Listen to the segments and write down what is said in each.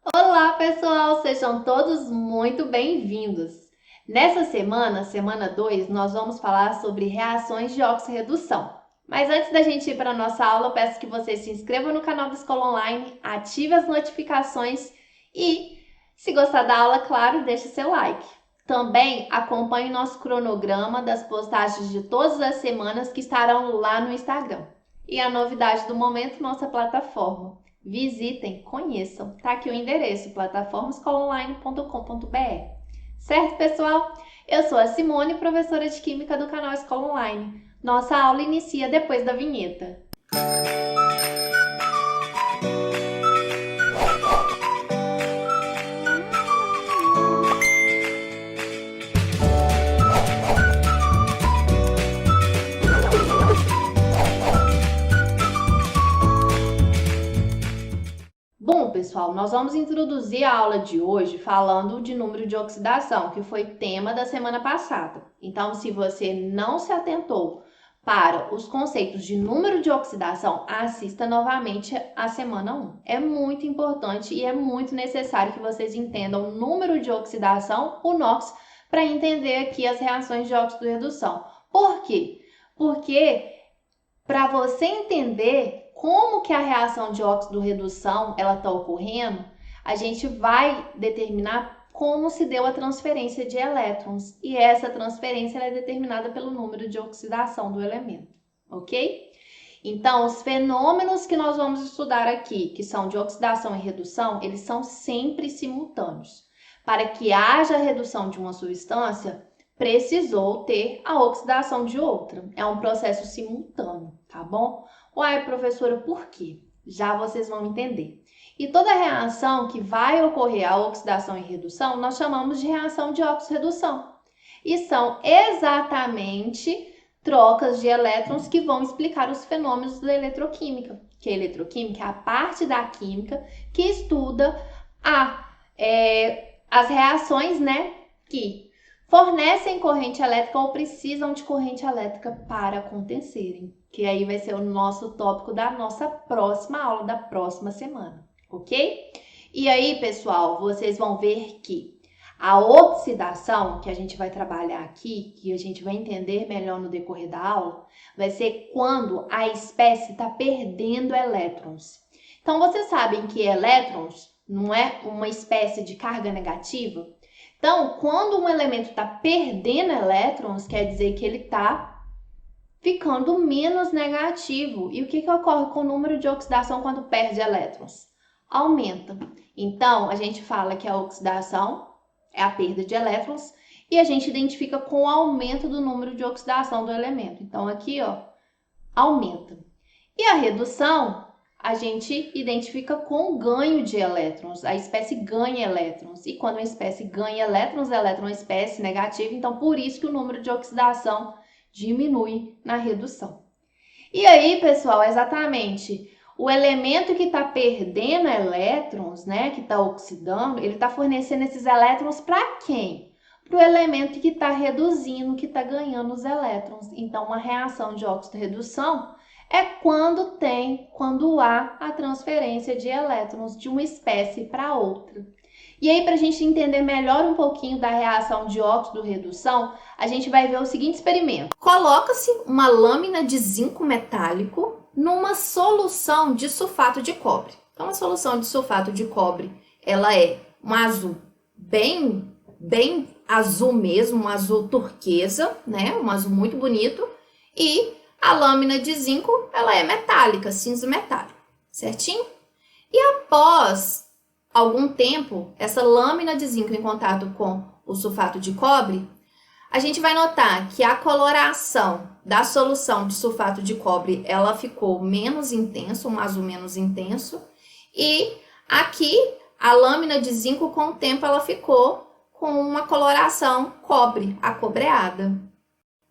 Olá, pessoal! Sejam todos muito bem-vindos! Nessa semana, semana 2, nós vamos falar sobre reações de oxirredução. Mas antes da gente ir para a nossa aula, eu peço que você se inscreva no canal da Escola Online, ative as notificações e, se gostar da aula, claro, deixe seu like. Também acompanhe o nosso cronograma das postagens de todas as semanas que estarão lá no Instagram. E a novidade do momento, nossa plataforma. Visitem, conheçam. Tá aqui o endereço, plataformaescolaonline.com.br. Certo, pessoal? Eu sou a Simone, professora de Química do canal Escola Online. Nossa aula inicia depois da vinheta. Bom, pessoal, nós vamos introduzir a aula de hoje falando de número de oxidação, que foi tema da semana passada. Então, se você não se atentou para os conceitos de número de oxidação, assista novamente a semana 1. É muito importante e é muito necessário que vocês entendam o número de oxidação, o NOx, para entender aqui as reações de óxido-redução. Por quê? Porque para você entender como que a reação de óxido-redução ela está ocorrendo, a gente vai determinar como se deu a transferência de elétrons. E essa transferência é determinada pelo número de oxidação do elemento, ok? Então, os fenômenos que nós vamos estudar aqui, que são de oxidação e redução, eles são sempre simultâneos. Para que haja redução de uma substância, precisou ter a oxidação de outra. É um processo simultâneo, tá bom? Uai, professora, por quê? Já vocês vão entender. E toda reação que vai ocorrer a oxidação e redução, nós chamamos de reação de oxirredução. E são exatamente trocas de elétrons que vão explicar os fenômenos da eletroquímica. Que a eletroquímica é a parte da química que estuda as reações, né, que fornecem corrente elétrica ou precisam de corrente elétrica para acontecerem. Que aí vai ser o nosso tópico da nossa próxima aula, da próxima semana, ok? E aí, pessoal, vocês vão ver que a oxidação, que a gente vai trabalhar aqui, que a gente vai entender melhor no decorrer da aula, vai ser quando a espécie está perdendo elétrons. Então, vocês sabem que elétrons não é uma espécie de carga negativa? Então, quando um elemento está perdendo elétrons, quer dizer que ele está ficando menos negativo. E o que ocorre com o número de oxidação quando perde elétrons? Aumenta. Então, a gente fala que a oxidação é a perda de elétrons e a gente identifica com o aumento do número de oxidação do elemento. Então, aqui, ó, aumenta. E a redução a gente identifica com o ganho de elétrons. A espécie ganha elétrons. E quando uma espécie ganha elétrons, elétron é uma espécie negativa, então por isso que o número de oxidação diminui na redução. E aí, pessoal, exatamente o elemento que está perdendo elétrons, né, que está oxidando, ele está fornecendo esses elétrons para quem? Para o elemento que está reduzindo, que está ganhando os elétrons. Então, uma reação de óxido-redução é quando há a transferência de elétrons de uma espécie para outra. E aí, para a gente entender melhor um pouquinho da reação de óxido-redução, a gente vai ver o seguinte experimento. Coloca-se uma lâmina de zinco metálico numa solução de sulfato de cobre. Então, a solução de sulfato de cobre, ela é um azul bem azul mesmo, um azul turquesa, né? Um azul muito bonito. E a lâmina de zinco, ela é metálica, cinza metálico, certinho? E após algum tempo, essa lâmina de zinco em contato com o sulfato de cobre, a gente vai notar que a coloração da solução de sulfato de cobre, ela ficou menos intensa, um azul menos intenso, e aqui a lâmina de zinco, com o tempo, ela ficou com uma coloração cobre, acobreada.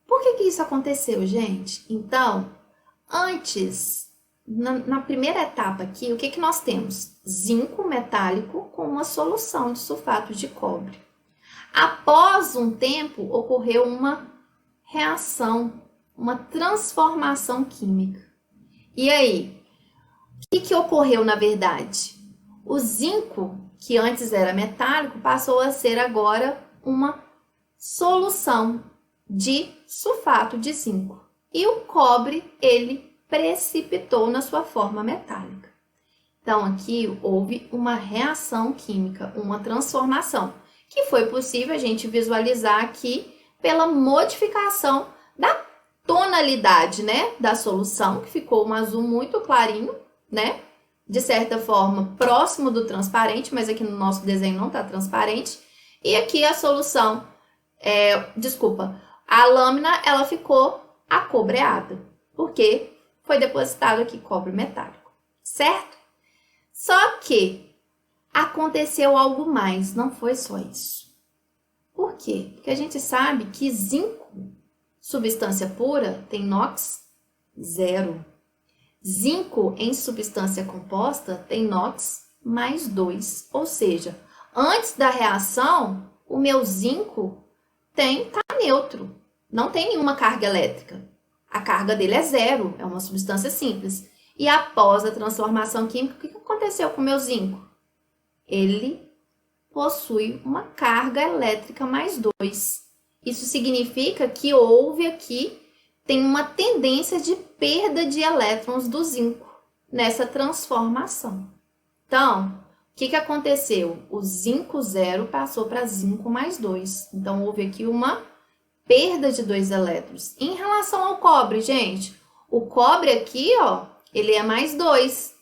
Por que isso aconteceu, gente? Então, antes, na primeira etapa aqui, o que nós temos? Zinco metálico com uma solução de sulfato de cobre. Após um tempo, ocorreu uma reação, uma transformação química. E aí, o que ocorreu na verdade? O zinco, que antes era metálico, passou a ser agora uma solução de sulfato de zinco. E o cobre, ele precipitou na sua forma metálica. Então, aqui houve uma reação química, uma transformação, que foi possível a gente visualizar aqui pela modificação da tonalidade, né, da solução, que ficou um azul muito clarinho, né, de certa forma próximo do transparente, mas aqui no nosso desenho não está transparente. E aqui a solução, a lâmina, ela ficou acobreada, porque foi depositado aqui cobre metálico, certo? Só que aconteceu algo mais, não foi só isso. Por quê? Porque a gente sabe que zinco, substância pura, tem NOx 0. Zinco em substância composta tem NOx mais 2. Ou seja, antes da reação, o meu zinco tá neutro, não tem nenhuma carga elétrica. A carga dele é 0, é uma substância simples. E após a transformação química, o que aconteceu com o meu zinco? Ele possui uma carga elétrica mais 2. Isso significa que houve aqui, tem uma tendência de perda de elétrons do zinco nessa transformação. Então, o que aconteceu? O zinco 0 passou para zinco mais 2. Então, houve aqui uma perda de 2 elétrons. Em relação ao cobre, gente, o cobre aqui, ó, ele é mais 2.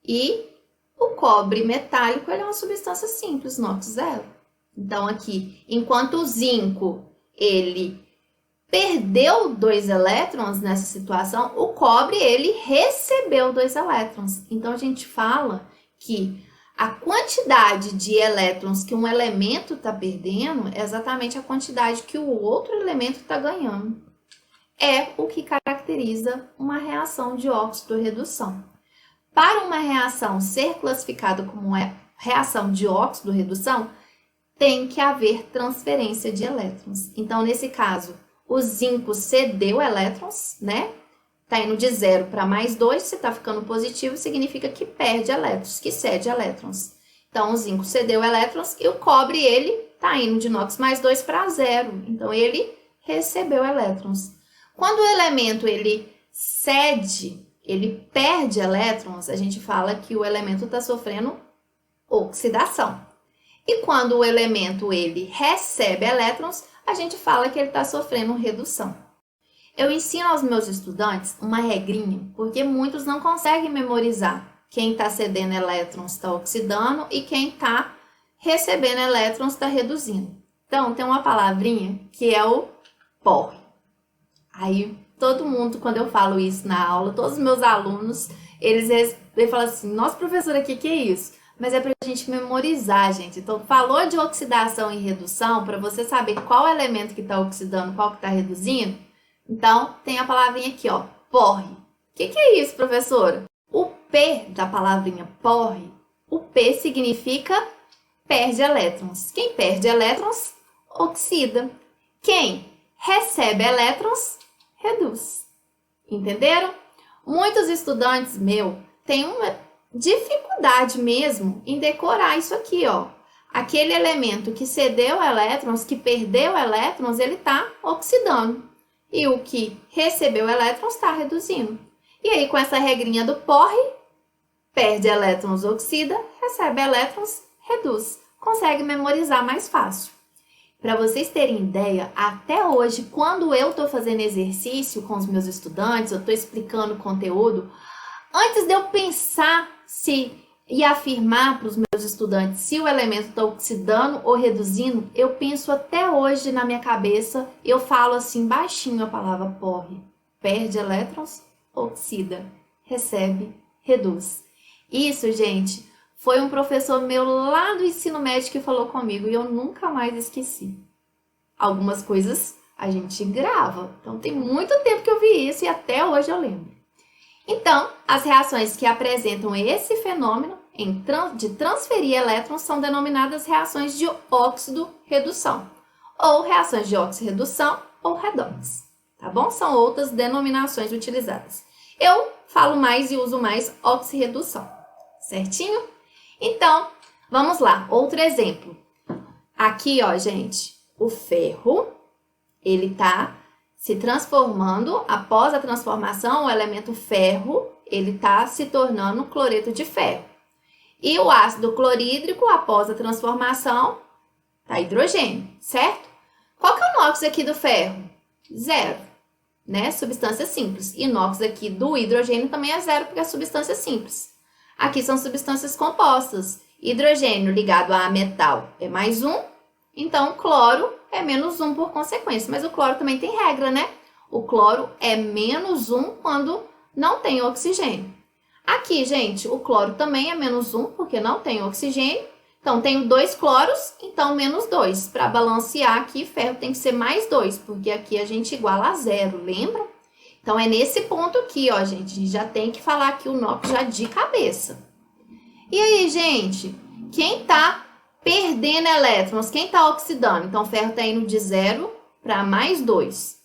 E o cobre metálico, ele é uma substância simples, NOx 0. Então, aqui, enquanto o zinco, ele perdeu 2 elétrons nessa situação, o cobre, ele recebeu 2 elétrons. Então, a gente fala que a quantidade de elétrons que um elemento está perdendo é exatamente a quantidade que o outro elemento está ganhando. É o que caracteriza uma reação de óxido-redução. Para uma reação ser classificada como uma reação de óxido-redução, tem que haver transferência de elétrons. Então, nesse caso, o zinco cedeu elétrons, né? Está indo de 0 para mais 2, se está ficando positivo, significa que perde elétrons, que cede elétrons. Então, o zinco cedeu elétrons e o cobre, ele está indo de NOx mais 2 para 0. Então, ele recebeu elétrons. Quando o elemento, ele cede, ele perde elétrons, a gente fala que o elemento está sofrendo oxidação. E quando o elemento, ele recebe elétrons, a gente fala que ele está sofrendo redução. Eu ensino aos meus estudantes uma regrinha, porque muitos não conseguem memorizar. Quem está cedendo elétrons está oxidando e quem está recebendo elétrons está reduzindo. Então, tem uma palavrinha que é o POR. Aí, todo mundo, quando eu falo isso na aula, todos os meus alunos, eles falam assim, nossa, professora, o que é isso? Mas é para a gente memorizar, gente. Então, falou de oxidação e redução, para você saber qual elemento que está oxidando, qual que está reduzindo. Então, tem a palavrinha aqui, ó, porre. O que é isso, professora? O P da palavrinha porre, o P significa perde elétrons. Quem perde elétrons, oxida. Quem recebe elétrons, reduz. Entenderam? Muitos estudantes têm uma dificuldade mesmo em decorar isso aqui, ó. Aquele elemento que cedeu elétrons, que perdeu elétrons, ele está oxidando. E o que recebeu elétrons está reduzindo. E aí, com essa regrinha do porre, perde elétrons, oxida, recebe elétrons, reduz. Consegue memorizar mais fácil. Para vocês terem ideia, até hoje, quando eu estou fazendo exercício com os meus estudantes, eu estou explicando o conteúdo, antes de eu pensar e afirmar para os meus estudantes se o elemento está oxidando ou reduzindo, eu penso até hoje na minha cabeça, eu falo assim baixinho a palavra porre. Perde elétrons, oxida, recebe, reduz. Isso, gente, foi um professor meu lá do ensino médio que falou comigo e eu nunca mais esqueci. Algumas coisas a gente grava, então tem muito tempo que eu vi isso e até hoje eu lembro. Então, as reações que apresentam esse fenômeno de transferir elétrons são denominadas reações de óxido-redução, ou reações de óxido-redução ou redox, tá bom? São outras denominações utilizadas. Eu falo mais e uso mais oxirredução, certinho? Então, vamos lá, outro exemplo. Aqui, ó, gente, o ferro, ele tá se transformando, após a transformação, o elemento ferro, ele tá se tornando cloreto de ferro. E o ácido clorídrico, após a transformação, tá hidrogênio, certo? Qual que é o NOx aqui do ferro? 0, né? Substância simples. E NOx aqui do hidrogênio também é 0, porque é substância simples. Aqui são substâncias compostas. Hidrogênio ligado a metal é mais 1, então cloro é menos 1 por consequência. Mas o cloro também tem regra, né? O cloro é menos 1 quando não tem oxigênio. Aqui, gente, o cloro também é menos 1, porque não tem oxigênio. Então, tenho 2 cloros, então menos 2. Para balancear aqui, ferro tem que ser mais 2, porque aqui a gente iguala a 0, lembra? Então, é nesse ponto aqui, ó, gente. A gente já tem que falar aqui o NOx já de cabeça. E aí, gente, quem tá perdendo elétrons? Quem tá oxidando? Então, o ferro tá indo de 0 para mais 2.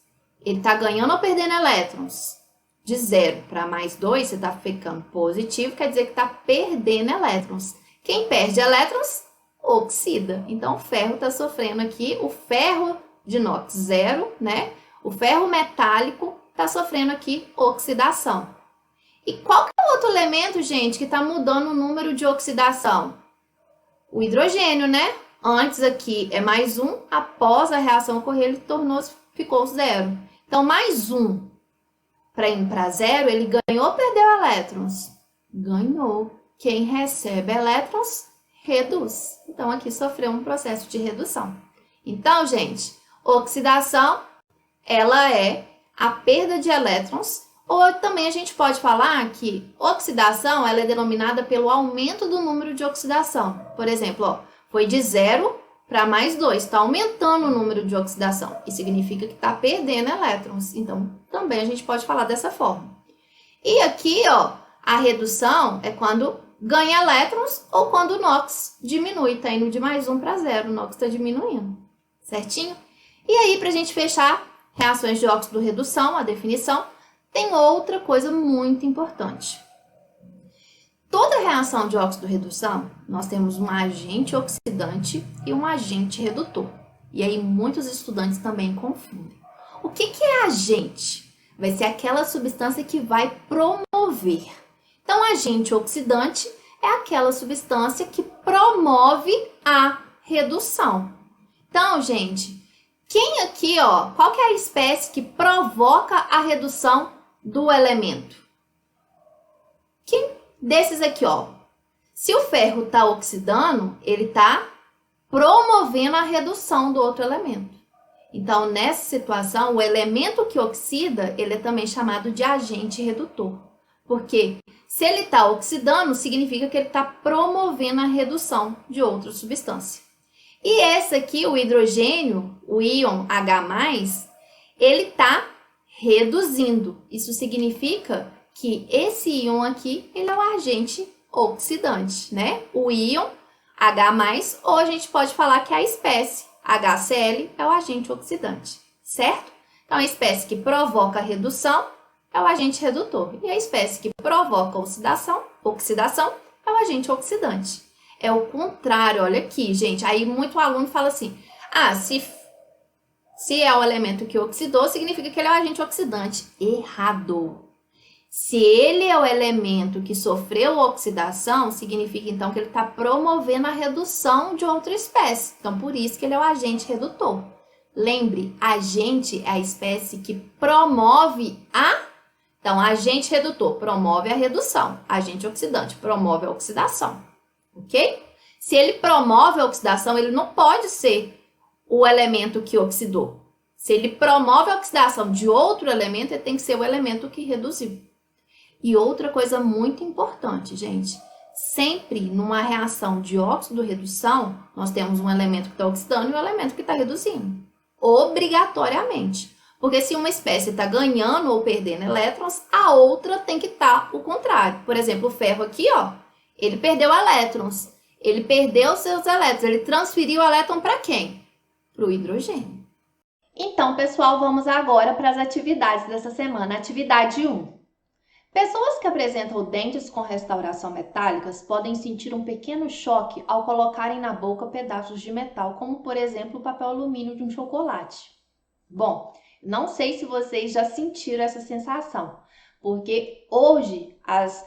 Ele tá ganhando ou perdendo elétrons? De 0 para mais 2, você tá ficando positivo, quer dizer que tá perdendo elétrons. Quem perde elétrons, oxida. Então, o ferro está sofrendo aqui, o ferro de NOx 0, né? O ferro metálico está sofrendo aqui oxidação. E qual que é o outro elemento, gente, que está mudando o número de oxidação? O hidrogênio, né? Antes aqui é mais 1, após a reação ocorrer, ele ficou 0. Então, mais 1 para ir para 0, ele ganhou ou perdeu elétrons? Ganhou. Quem recebe elétrons, reduz. Então, aqui sofreu um processo de redução. Então, gente, oxidação, ela é a perda de elétrons, ou também a gente pode falar que oxidação, ela é denominada pelo aumento do número de oxidação. Por exemplo, ó, foi de 0 para mais 2, está aumentando o número de oxidação. Isso significa que está perdendo elétrons. Então, também a gente pode falar dessa forma. E aqui, ó, a redução é quando ganha elétrons ou quando o NOx diminui, tá indo de mais 1 para 0, o NOx está diminuindo, certinho? E aí, para a gente fechar reações de óxido-redução, a definição, tem outra coisa muito importante. Toda reação de óxido-redução, nós temos um agente oxidante e um agente redutor. E aí, muitos estudantes também confundem. O que é agente? Vai ser aquela substância que vai promover. Então, agente oxidante é aquela substância que promove a redução. Então, gente, quem aqui, ó, qual que é a espécie que provoca a redução do elemento? Quem desses aqui, ó? Se o ferro está oxidando, ele está promovendo a redução do outro elemento. Então, nessa situação, o elemento que oxida, ele é também chamado de agente redutor. Porque se ele está oxidando, significa que ele está promovendo a redução de outra substância. E esse aqui, o hidrogênio, o íon H+, ele está reduzindo. Isso significa que esse íon aqui, ele é um agente oxidante, né? O íon H+, ou a gente pode falar que a espécie HCl é o agente oxidante, certo? Então, a espécie que provoca a redução é o agente redutor. E a espécie que provoca oxidação é o agente oxidante. É o contrário, olha aqui, gente. Aí, muito aluno fala assim, se é o elemento que oxidou, significa que ele é o agente oxidante. Errado. Se ele é o elemento que sofreu oxidação, significa então que ele está promovendo a redução de outra espécie. Então, por isso que ele é o agente redutor. Lembre, agente é a espécie que promove a... Então, agente redutor promove a redução. Agente oxidante promove a oxidação. Ok? Se ele promove a oxidação, ele não pode ser o elemento que oxidou. Se ele promove a oxidação de outro elemento, ele tem que ser o elemento que reduziu. E outra coisa muito importante, gente, sempre numa reação de óxido-redução, nós temos um elemento que está oxidando e um elemento que está reduzindo. Obrigatoriamente. Porque se uma espécie está ganhando ou perdendo elétrons, a outra tem que estar o contrário. Por exemplo, o ferro aqui, ó, ele perdeu elétrons. Ele perdeu seus elétrons. Ele transferiu o elétron para quem? Para o hidrogênio. Então, pessoal, vamos agora para as atividades dessa semana. Atividade 1. Pessoas que apresentam dentes com restauração metálicas podem sentir um pequeno choque ao colocarem na boca pedaços de metal, como por exemplo o papel alumínio de um chocolate. Bom, não sei se vocês já sentiram essa sensação, porque hoje as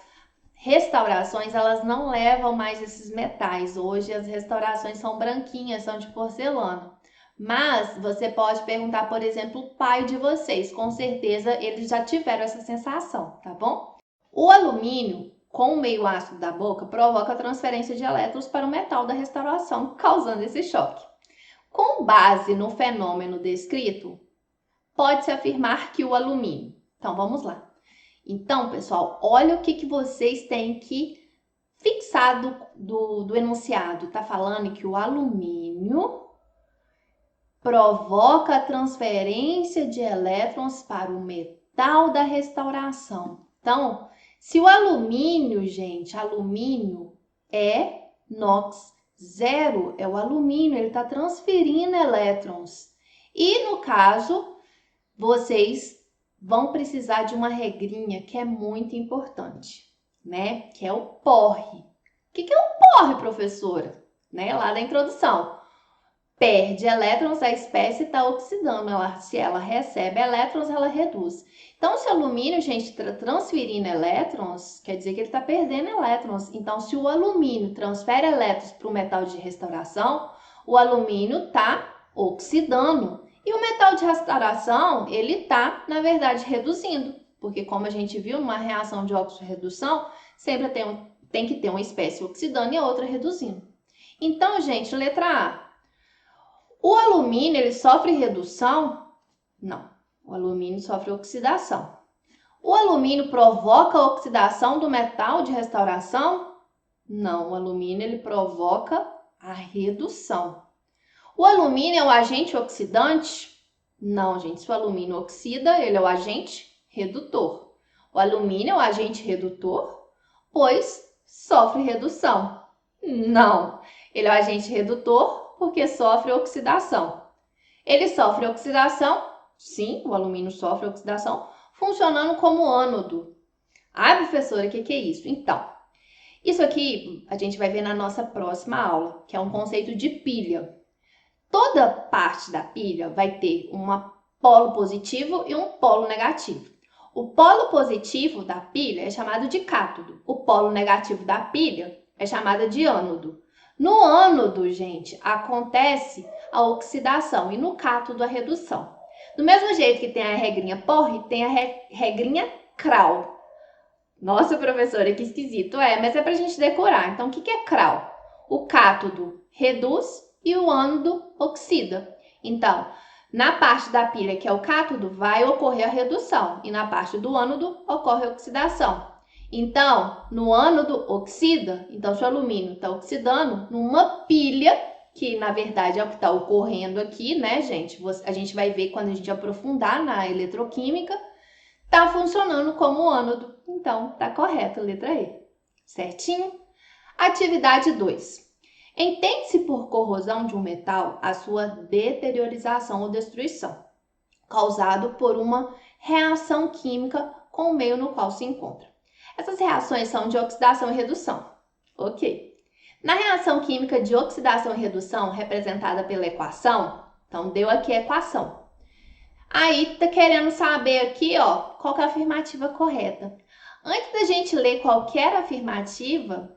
restaurações elas não levam mais esses metais. Hoje as restaurações são branquinhas, são de porcelana. Mas você pode perguntar, por exemplo, o pai de vocês. Com certeza eles já tiveram essa sensação, tá bom? O alumínio, com o meio ácido da boca, provoca a transferência de elétrons para o metal da restauração, causando esse choque. Com base no fenômeno descrito, pode-se afirmar que o alumínio... Então, vamos lá. Então, pessoal, olha o que vocês têm que fixar do enunciado. Tá falando que o alumínio provoca a transferência de elétrons para o metal da restauração. Então, se o alumínio, gente, alumínio é NOx 0, é o alumínio, ele está transferindo elétrons. E no caso, vocês vão precisar de uma regrinha que é muito importante, né? Que é o porre. O que é o porre, professora? Né? Lá da introdução. Perde elétrons, a espécie está oxidando. Se ela recebe elétrons, ela reduz. Então, se o alumínio, gente, está transferindo elétrons, quer dizer que ele está perdendo elétrons. Então, se o alumínio transfere elétrons para o metal de restauração, o alumínio está oxidando. E o metal de restauração, ele está, na verdade, reduzindo. Porque, como a gente viu, numa reação de óxido-redução, sempre tem que ter uma espécie oxidando e a outra reduzindo. Então, gente, letra A. O alumínio, ele sofre redução? Não. O alumínio sofre oxidação. O alumínio provoca a oxidação do metal de restauração? Não. O alumínio, ele provoca a redução. O alumínio é o agente oxidante? Não, gente. Se o alumínio oxida, ele é o agente redutor. O alumínio é o agente redutor, pois sofre redução. Não. Ele é o agente redutor porque sofre oxidação. Ele sofre oxidação? Sim, o alumínio sofre oxidação, funcionando como ânodo. Ah, professora, o que é isso? Então, isso aqui a gente vai ver na nossa próxima aula, que é um conceito de pilha. Toda parte da pilha vai ter um polo positivo e um polo negativo. O polo positivo da pilha é chamado de cátodo. O polo negativo da pilha é chamado de ânodo. No ânodo, gente, acontece a oxidação e no cátodo a redução. Do mesmo jeito que tem a regrinha porre, tem a regrinha Kral. Nossa, professora, que esquisito. Mas é pra gente decorar. Então, o que é Kral? O cátodo reduz e o ânodo oxida. Então, na parte da pilha, que é o cátodo, vai ocorrer a redução. E na parte do ânodo, ocorre a oxidação. Então, no ânodo oxida. Então, se o alumínio está oxidando numa pilha, que na verdade é o que está ocorrendo aqui, né, gente? A gente vai ver quando a gente aprofundar na eletroquímica. Está funcionando como ânodo. Então, tá correto, letra E. Certinho? Atividade 2. Entende-se por corrosão de um metal a sua deteriorização ou destruição, causado por uma reação química com o meio no qual se encontra. Essas reações são de oxidação e redução. Ok. Na reação química de oxidação e redução, representada pela equação, então deu aqui a equação. Aí tá querendo saber aqui, ó, qual que é a afirmativa correta. Antes da gente ler qualquer afirmativa,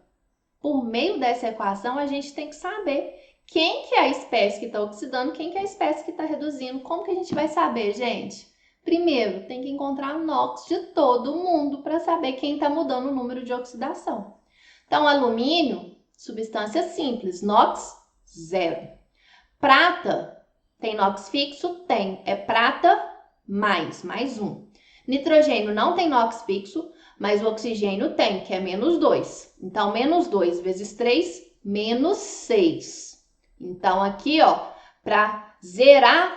por meio dessa equação, a gente tem que saber quem que é a espécie que está oxidando, quem que é a espécie que está reduzindo. Como que a gente vai saber, gente? Primeiro, tem que encontrar NOx de todo mundo para saber quem está mudando o número de oxidação. Então, alumínio, substância simples, NOx 0. Prata, tem NOx fixo? Tem. É prata mais 1. Nitrogênio não tem NOx fixo, mas o oxigênio tem, que é menos 2. Então, menos 2 vezes 3, menos 6. Então, aqui, ó, para zerar,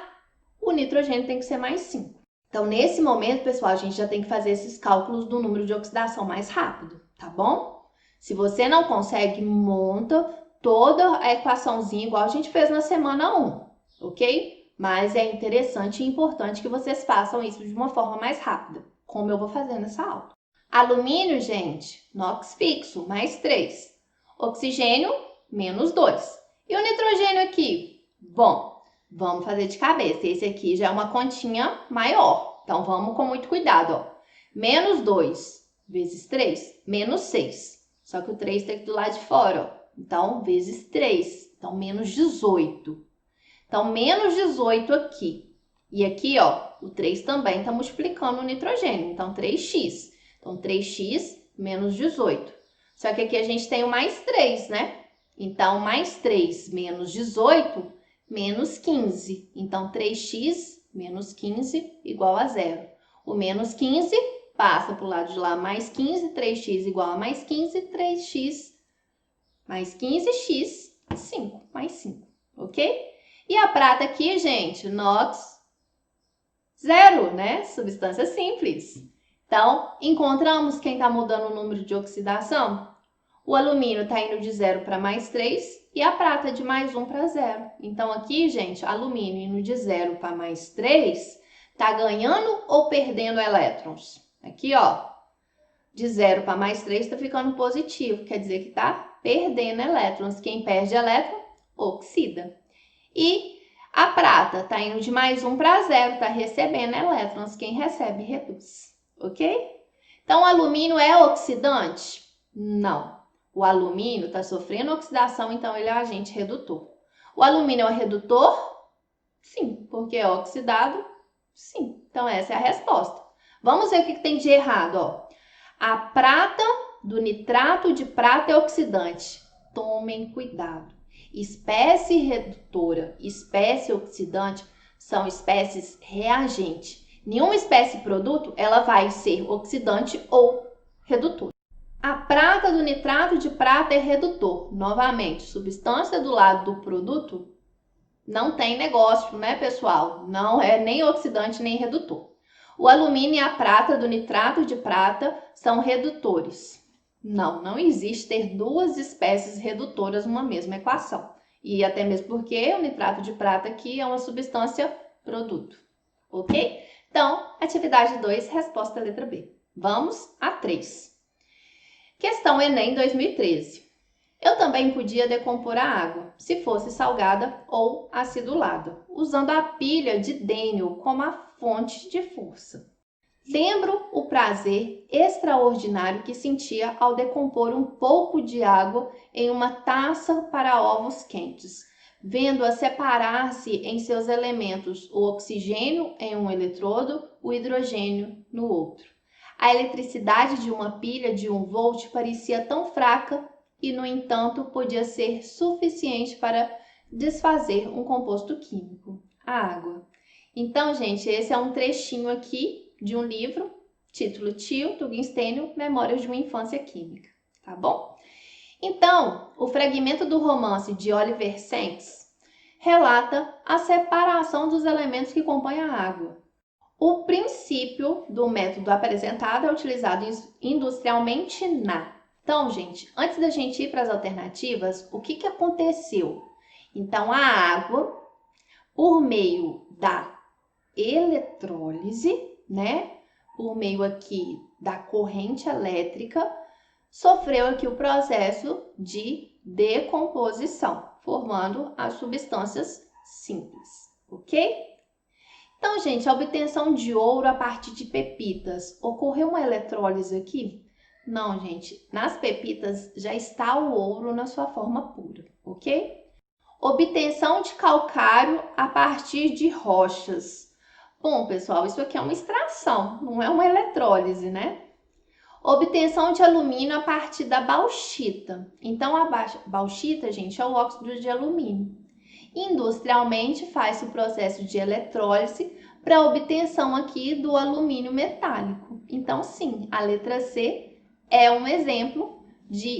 o nitrogênio tem que ser mais 5. Então, nesse momento, pessoal, a gente já tem que fazer esses cálculos do número de oxidação mais rápido, tá bom? Se você não consegue, monta toda a equaçãozinha igual a gente fez na semana 1, ok? Mas é interessante e importante que vocês façam isso de uma forma mais rápida, como eu vou fazer nessa aula. Alumínio, gente, NOx fixo, mais 3. Oxigênio, menos 2. E o nitrogênio aqui? Bom, vamos fazer de cabeça. Esse aqui já é uma continha maior. Então, vamos com muito cuidado, ó. Menos 2 vezes 3, menos 6. Só que o 3 tem que ir do lado de fora, ó. Então, vezes 3. Então, menos 18. Então, menos 18 aqui. E aqui, ó, o 3 também está multiplicando o nitrogênio. Então, 3x. Então, 3x menos 18. Só que aqui a gente tem o mais 3, né? Então, mais 3 menos 18, menos 15. Então, 3x menos 15 igual a 0. O menos 15 passa para o lado de lá, mais 15, 3x igual a mais 15, 3x mais 15x, 5, mais 5, ok? E a prata aqui, gente, NOx 0, né? Substância simples. Então, encontramos quem está mudando o número de oxidação? O alumínio está indo de 0 para mais 3 e a prata de mais 1 para 0. Então, aqui, gente, alumínio indo de 0 para mais 3, está ganhando ou perdendo elétrons? Aqui, ó, de 0 para mais 3 está ficando positivo, quer dizer que está perdendo elétrons. Quem perde elétron, oxida. E a prata está indo de mais 1 para 0, está recebendo elétrons. Quem recebe, reduz. Ok? Então, o alumínio é oxidante? Não. O alumínio está sofrendo oxidação, então ele é agente redutor. O alumínio é um redutor? Sim. Porque é oxidado? Sim. Então, essa é a resposta. Vamos ver o que tem de errado, ó. A prata do nitrato de prata é oxidante. Tomem cuidado. Espécie redutora, espécie oxidante são espécies reagente. Nenhuma espécie produto ela vai ser oxidante ou redutora. A prata do nitrato de prata é redutor. Novamente, substância do lado do produto não tem negócio, né, pessoal? Não é nem oxidante nem redutor. O alumínio e a prata do nitrato de prata são redutores. Não existe ter duas espécies redutoras numa mesma equação. E até mesmo porque o nitrato de prata aqui é uma substância produto. Ok? Então, atividade 2, resposta letra B. Vamos a 3. Questão Enem 2013. Eu também podia decompor a água, se fosse salgada ou acidulada, usando a pilha de Daniel como a fonte de força. Lembro o prazer extraordinário que sentia ao decompor um pouco de água em uma taça para ovos quentes, vendo-a separar-se em seus elementos, o oxigênio em um eletrodo, o hidrogênio no outro. A eletricidade de uma pilha de 1 volt parecia tão fraca e, no entanto, podia ser suficiente para desfazer um composto químico, a água. Então, gente, esse é um trechinho aqui de um livro, título Tio Tugenstênio, Memórias de uma Infância Química, tá bom? Então, o fragmento do romance de Oliver Sands relata a separação dos elementos que compõem a água. O princípio do método apresentado é utilizado industrialmente na. Então, gente, antes da gente ir para as alternativas, o que aconteceu? Então, a água, por meio da eletrólise, né? Por meio aqui da corrente elétrica, sofreu aqui o processo de decomposição, formando as substâncias simples, ok? Então, gente, a obtenção de ouro a partir de pepitas, ocorreu uma eletrólise aqui? Não, gente, nas pepitas já está o ouro na sua forma pura, ok? Obtenção de calcário a partir de rochas. Bom, pessoal, isso aqui é uma extração, não é uma eletrólise, né? Obtenção de alumínio a partir da bauxita. Então, a bauxita, gente, é o óxido de alumínio. Industrialmente, faz-se o processo de eletrólise para a obtenção aqui do alumínio metálico. Então, sim, a letra C é um exemplo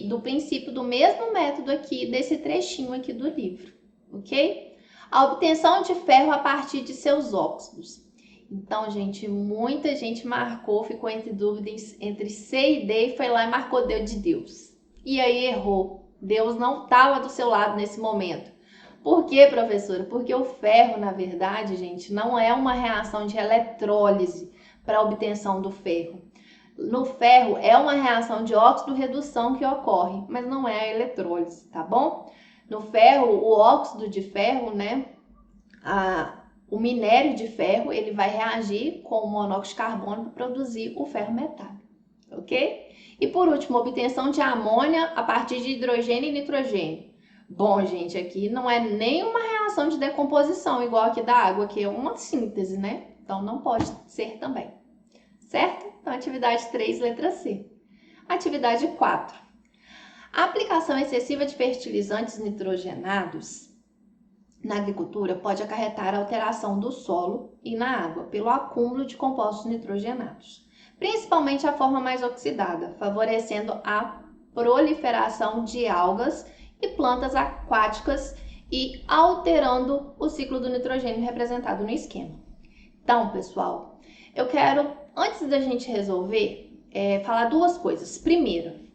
do princípio do mesmo método aqui, desse trechinho aqui do livro, ok? A obtenção de ferro a partir de seus óxidos. Então, gente, muita gente marcou, ficou entre dúvidas entre C e D e foi lá e marcou Deus de Deus. E aí errou. Deus não estava do seu lado nesse momento. Por quê, professora? Porque o ferro, na verdade, gente, não é uma reação de eletrólise para a obtenção do ferro. No ferro é uma reação de óxido-redução que ocorre, mas não é a eletrólise, tá bom? No ferro, o óxido de ferro, né, o minério de ferro, ele vai reagir com o monóxido de carbono para produzir o ferro metálico, ok? E por último, obtenção de amônia a partir de hidrogênio e nitrogênio. Bom, gente, aqui não é nenhuma reação de decomposição igual aqui da água, que é uma síntese, né? Então não pode ser também, certo? Então, atividade 3, letra C. Atividade 4. A aplicação excessiva de fertilizantes nitrogenados na agricultura pode acarretar a alteração do solo e na água pelo acúmulo de compostos nitrogenados, principalmente a forma mais oxidada, favorecendo a proliferação de algas e plantas aquáticas e alterando o ciclo do nitrogênio representado no esquema. Então, pessoal, eu quero, antes da gente resolver, falar duas coisas. Primeiro,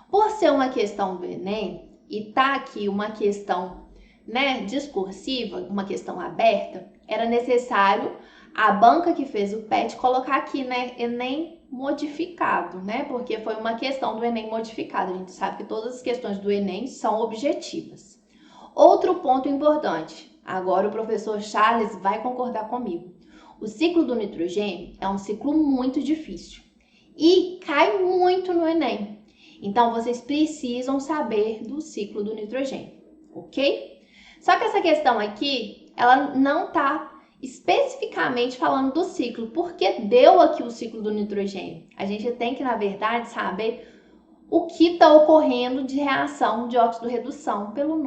por ser uma questão do Enem e tá aqui uma questão, né, discursiva, uma questão aberta, era necessário a banca que fez o PET colocar aqui, né, Enem modificado, né, porque foi uma questão do Enem modificado. A gente sabe que todas as questões do Enem são objetivas. Outro ponto importante, agora o professor Charles vai concordar comigo. O ciclo do nitrogênio é um ciclo muito difícil e cai muito no Enem. Então, vocês precisam saber do ciclo do nitrogênio, ok? Só que essa questão aqui, ela não está especificamente falando do ciclo, porque deu aqui o ciclo do nitrogênio. A gente tem que, na verdade, saber o que está ocorrendo de reação de óxido-redução pelo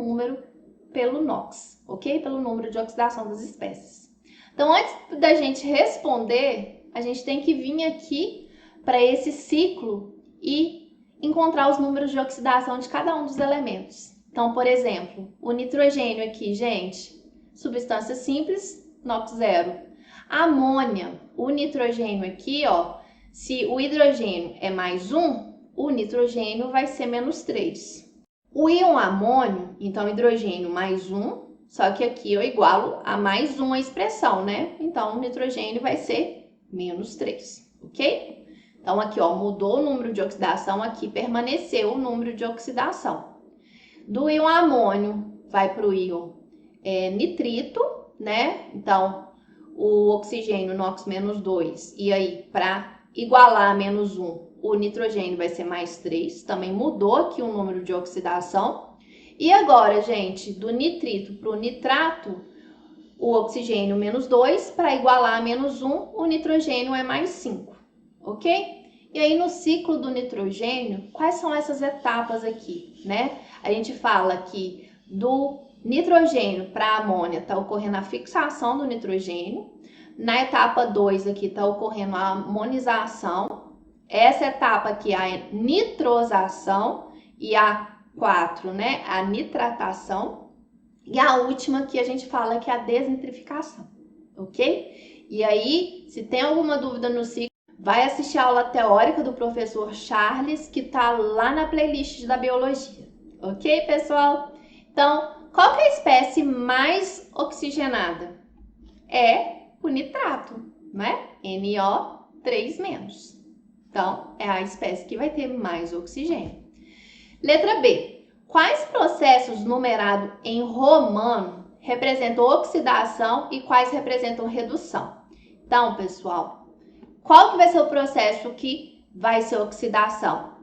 NOx, ok? Pelo número de oxidação das espécies. Então, antes da gente responder, a gente tem que vir aqui para esse ciclo e encontrar os números de oxidação de cada um dos elementos. Então, por exemplo, o nitrogênio aqui, gente, substância simples, NOx zero. A amônia, o nitrogênio aqui, ó, se o hidrogênio é mais 1, o nitrogênio vai ser menos 3. O íon amônio, então hidrogênio mais 1, só que aqui eu igualo a mais 1 a expressão, né? Então, o nitrogênio vai ser menos 3, ok? Então, aqui, ó, mudou o número de oxidação, aqui permaneceu o número de oxidação. Do íon amônio, vai para o íon nitrito, né? Então, o oxigênio NOx menos 2, e aí, para igualar a menos 1, o nitrogênio vai ser mais 3, também mudou aqui o número de oxidação. E agora, gente, do nitrito para o nitrato, o oxigênio menos 2, para igualar a menos 1, o nitrogênio é mais 5, ok? E aí, no ciclo do nitrogênio, quais são essas etapas aqui, né? A gente fala que do nitrogênio para a amônia está ocorrendo a fixação do nitrogênio. Na etapa 2 aqui está ocorrendo a amonização. Essa etapa aqui é a nitrosação e a 4, né, a nitratação, e a última que a gente fala que é a desnitrificação, ok? E aí, se tem alguma dúvida no ciclo, vai assistir a aula teórica do professor Charles, que tá lá na playlist da biologia, ok, pessoal? Então, qual que é a espécie mais oxigenada? É o nitrato, né? NO3-. Então, é a espécie que vai ter mais oxigênio. Letra B. Quais processos numerados em romano representam oxidação e quais representam redução? Então, pessoal, qual que vai ser o processo que vai ser oxidação?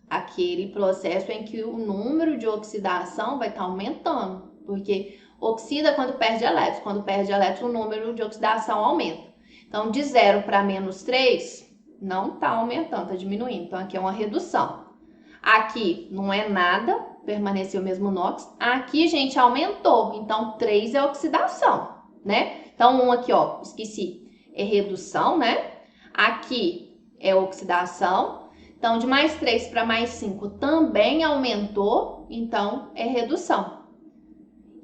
Aquele processo em que o número de oxidação vai estar aumentando, porque oxida quando perde elétrons. Quando perde elétrons, o número de oxidação aumenta. Então, de 0 para menos 3, não está aumentando, está diminuindo. Então, aqui é uma redução. Aqui não é nada, permaneceu o mesmo NOx. Aqui, gente, aumentou. Então, 3 é oxidação, né? Então, 1 aqui, ó, esqueci, é redução, né? Aqui é oxidação. Então, de mais 3 para mais 5 também aumentou. Então, é redução.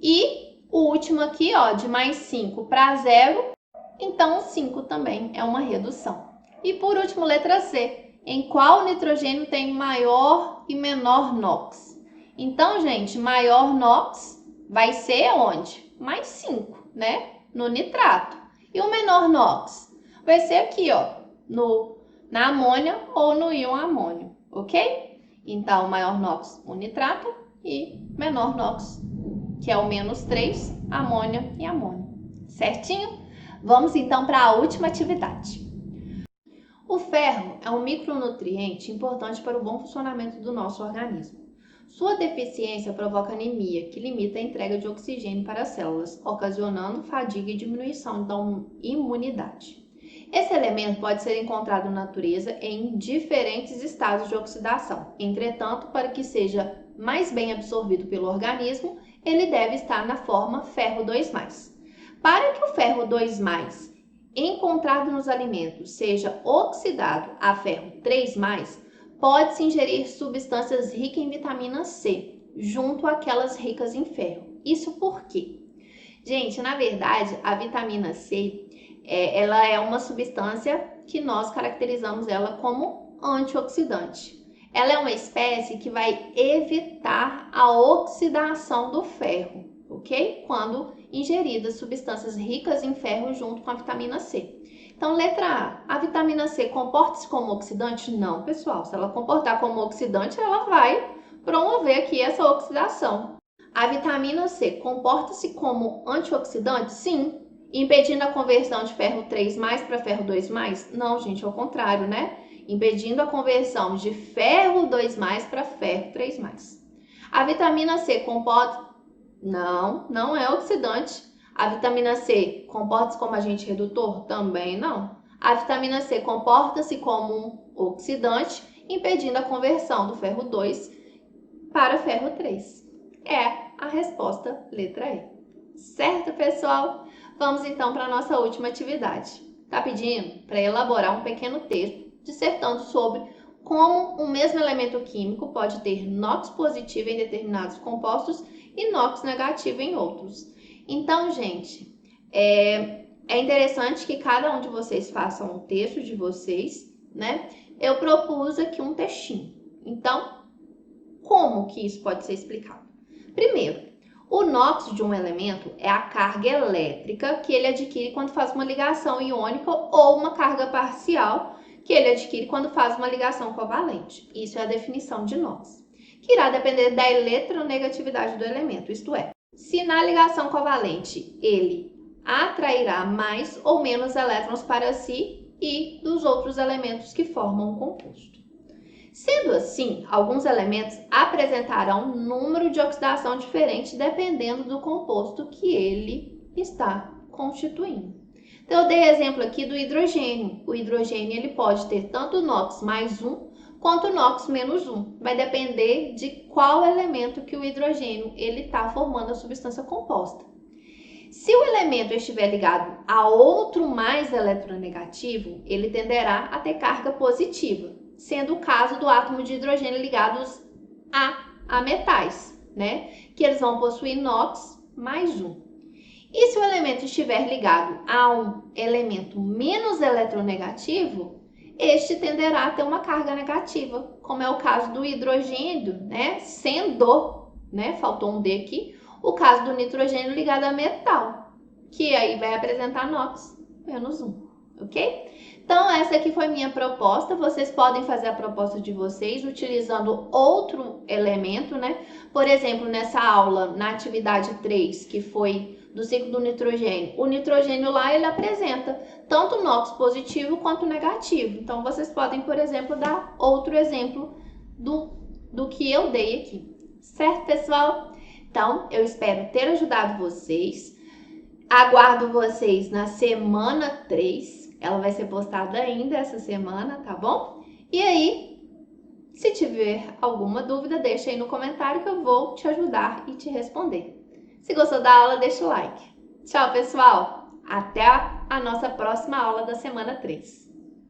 E o último aqui, ó, de mais 5 para 0. Então, 5 também é uma redução. E por último, letra C. Em qual nitrogênio tem maior e menor NOx? Então, gente, maior NOx vai ser onde? Mais 5, né? No nitrato. E o menor NOx vai ser aqui, ó, na amônia ou no íon amônio, ok? Então, maior NOx, o nitrato, e menor NOx, que é o -3, amônia e amônio. Certinho? Vamos então para a última atividade. O ferro é um micronutriente importante para o bom funcionamento do nosso organismo. Sua deficiência provoca anemia, que limita a entrega de oxigênio para as células, ocasionando fadiga e diminuição da imunidade. Esse elemento pode ser encontrado na natureza em diferentes estados de oxidação. Entretanto, para que seja mais bem absorvido pelo organismo, ele deve estar na forma ferro 2+. Para que o ferro 2+, encontrado nos alimentos, seja oxidado a ferro 3+, pode-se ingerir substâncias ricas em vitamina C, junto àquelas ricas em ferro. Isso por quê? Gente, na verdade, a vitamina C, ela é uma substância que nós caracterizamos ela como antioxidante. Ela é uma espécie que vai evitar a oxidação do ferro, ok? Quando ingeridas substâncias ricas em ferro junto com a vitamina C. Então, letra A vitamina C comporta-se como oxidante? Não, pessoal. Se ela comportar como oxidante, ela vai promover aqui essa oxidação. A vitamina C comporta-se como antioxidante? Sim. Impedindo a conversão de ferro 3+ para ferro 2+? Não, gente, ao contrário, né? Impedindo a conversão de ferro 2+ para ferro 3+. A vitamina C comporta... Não é oxidante. A vitamina C comporta-se como agente redutor? Também não. A vitamina C comporta-se como um oxidante, impedindo a conversão do ferro 2 para ferro 3. É a resposta letra E. Certo, pessoal? Vamos então para a nossa última atividade. Tá pedindo para elaborar um pequeno texto dissertando sobre como um mesmo elemento químico pode ter NOx positivo em determinados compostos e NOx negativo em outros. Então, gente, é interessante que cada um de vocês façam um texto de vocês, né? Eu propus aqui um textinho. Então, como que isso pode ser explicado? Primeiro, o NOx de um elemento é a carga elétrica que ele adquire quando faz uma ligação iônica ou uma carga parcial que ele adquire quando faz uma ligação covalente. Isso é a definição de NOx, que irá depender da eletronegatividade do elemento, isto é, se na ligação covalente ele atrairá mais ou menos elétrons para si e dos outros elementos que formam o composto. Sendo assim, alguns elementos apresentarão um número de oxidação diferente dependendo do composto que ele está constituindo. Então, eu dei exemplo aqui do hidrogênio. O hidrogênio ele pode ter tanto NOx +1 quanto NOx -1. Vai depender de qual elemento que o hidrogênio ele está formando a substância composta. Se o elemento estiver ligado a outro mais eletronegativo, ele tenderá a ter carga positiva, sendo o caso do átomo de hidrogênio ligados a metais, né? Que eles vão possuir NOx +1. E se o elemento estiver ligado a um elemento menos eletronegativo, este tenderá a ter uma carga negativa, como é o caso do hidrogênio, né? Sendo, né? Faltou um D aqui, o caso do nitrogênio ligado a metal, que aí vai apresentar NOx -1, ok? Então, essa aqui foi minha proposta. Vocês podem fazer a proposta de vocês utilizando outro elemento, né? Por exemplo, nessa aula, na atividade 3, que foi do ciclo do nitrogênio, o nitrogênio lá, ele apresenta tanto NOx positivo quanto negativo. Então, vocês podem, por exemplo, dar outro exemplo do que eu dei aqui. Certo, pessoal? Então, eu espero ter ajudado vocês. Aguardo vocês na semana 3. Ela vai ser postada ainda essa semana, tá bom? E aí, se tiver alguma dúvida, deixa aí no comentário que eu vou te ajudar e te responder. Se gostou da aula, deixa o like. Tchau, pessoal! Até a nossa próxima aula da semana 3.